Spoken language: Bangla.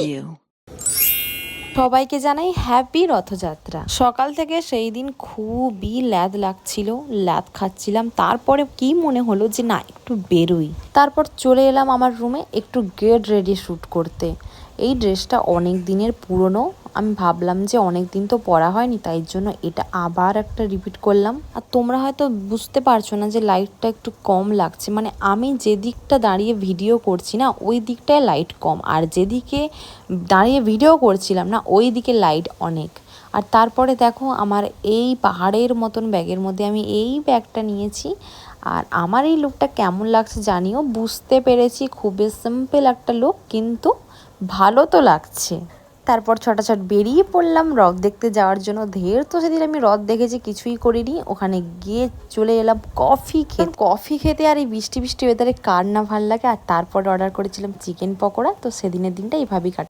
you. সবাইকে জানাই হ্যাপি রথযাত্রা। সকাল থেকে সেই দিন খুবই ল্যাদ লাগছিল, ল্যাদ খাচ্ছিলাম। তারপরে কি মনে হলো যে না একটু বেরোই। তারপর চলে এলাম আমার রুমে একটু গেট রেডি শ্যুট করতে। এই ড্রেসটা অনেক দিনের পুরনো, আমি ভাবলাম যে অনেক দিন তো পরা হয়নি, তাই জন্য এটা আবার একটা রিপিট করলাম। আর তোমরা হয়তো বুঝতে পারছো না যে লাইটটা একটু কম লাগছে, মানে আমি যে দিকটা দাঁড়িয়ে ভিডিও করছি না ওই দিকটায় লাইট কম, আর যেদিকে দাঁড়িয়ে ভিডিও করছিলাম না ওই দিকে লাইট অনেক। আর তারপরে দেখো আমার এই পাহাড়ের মতন ব্যাগের মধ্যে আমি এই ব্যাগটা নিয়েছি। আর আমার এই লুকটা কেমন লাগছে জানিও। বুঝতে পেরেছি খুবই সিম্পল একটা লুক, কিন্তু ভালো তো লাগছে। তারপর ছটাছট বেরিয়ে পড়লাম রথ দেখতে যাওয়ার জন্য। তো সেদিন আমি রথ দেখেছি, কিছুই করিনি। ওখানে গিয়ে চলে এলাম কফি খেতে। আর এই বৃষ্টি বৃষ্টি ওয়েদারে কার না ভাল লাগে। আর তারপরে অর্ডার করেছিলাম চিকেন পকোড়া। তো সেদিনের দিনটা এইভাবেই কাটে।